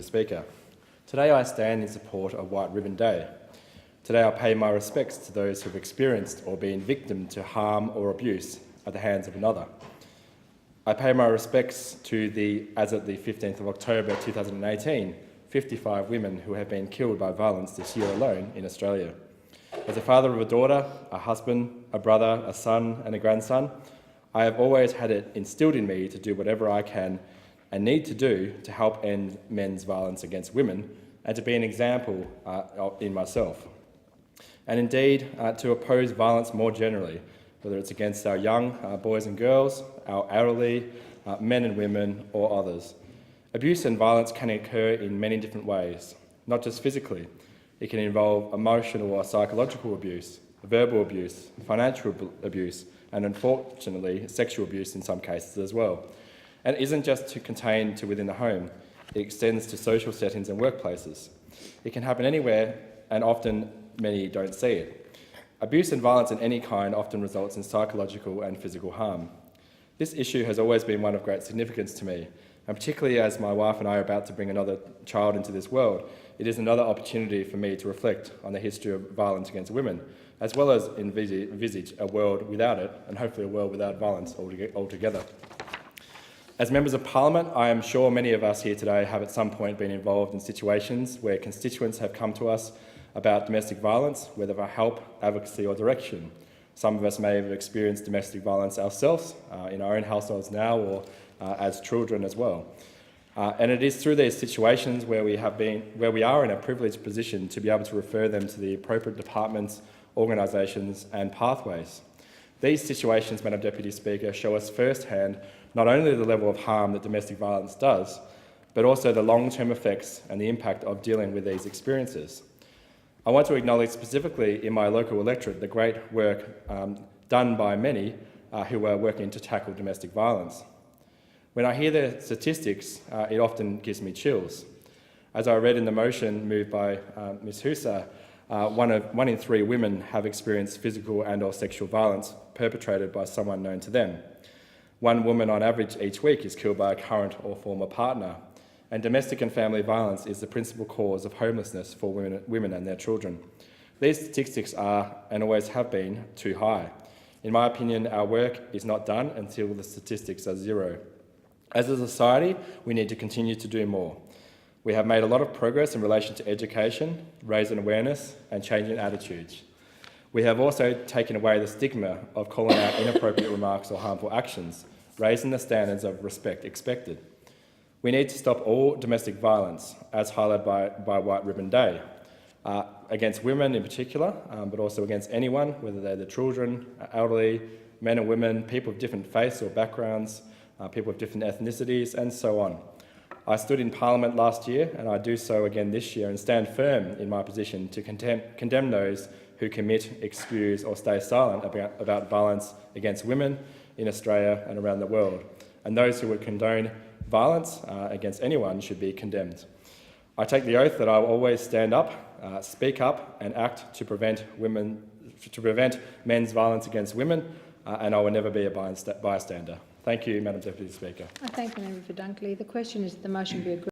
Deputy Speaker. Today I stand in support of White Ribbon Day. Today I pay my respects to those who have experienced or been victim to harm or abuse at the hands of another. I pay my respects to as of the 15th of October 2018, 55 women who have been killed by violence this year alone in Australia. As a father of a daughter, a husband, a brother, a son and a grandson, I have always had it instilled in me to do whatever I can and need to do to help end men's violence against women and to be an example in myself. And indeed, to oppose violence more generally, whether it's against our young boys and girls, our elderly, men and women, or others. Abuse and violence can occur in many different ways, not just physically. It can involve emotional or psychological abuse, verbal abuse, financial abuse, and unfortunately, sexual abuse in some cases as well. And it isn't just contained to within the home, it extends to social settings and workplaces. It can happen anywhere, and often many don't see it. Abuse and violence in any kind often results in psychological and physical harm. This issue has always been one of great significance to me, and particularly as my wife and I are about to bring another child into this world, it is another opportunity for me to reflect on the history of violence against women, as well as envisage a world without it, and hopefully a world without violence altogether. As members of Parliament, I am sure many of us here today have at some point been involved in situations where constituents have come to us about domestic violence, whether for help, advocacy or direction. Some of us may have experienced domestic violence ourselves, in our own households now or as children as well. And it is through these situations where we are in a privileged position to be able to refer them to the appropriate departments, organisations and pathways. These situations, Madam Deputy Speaker, show us firsthand not only the level of harm that domestic violence does, but also the long-term effects and the impact of dealing with these experiences. I want to acknowledge specifically in my local electorate the great work done by many who are working to tackle domestic violence. When I hear the statistics, it often gives me chills. As I read in the motion moved by Ms Husa, one in 3 women have experienced physical and or sexual violence perpetrated by someone known to them. 1 woman on average each week is killed by a current or former partner, and domestic and family violence is the principal cause of homelessness for women and their children. These statistics are, and always have been, too high. In my opinion, our work is not done until the statistics are zero. As a society, we need to continue to do more. We have made a lot of progress in relation to education, raising awareness and changing attitudes. We have also taken away the stigma of calling out inappropriate remarks or harmful actions, raising the standards of respect expected. We need to stop all domestic violence, as highlighted by White Ribbon Day, against women in particular, but also against anyone, whether they're the children, elderly, men and women, people of different faiths or backgrounds, people of different ethnicities, and so on. I stood in Parliament last year, and I do so again this year, and stand firm in my position to condemn those who commit, excuse or stay silent about violence against women in Australia and around the world. And those who would condone violence against anyone should be condemned. I take the oath that I will always stand up, speak up and act to prevent men's violence against women, and I will never be a bystander. Thank you, Madam Deputy Speaker. I thank the member for Dunkley. The question is that the motion be agreed.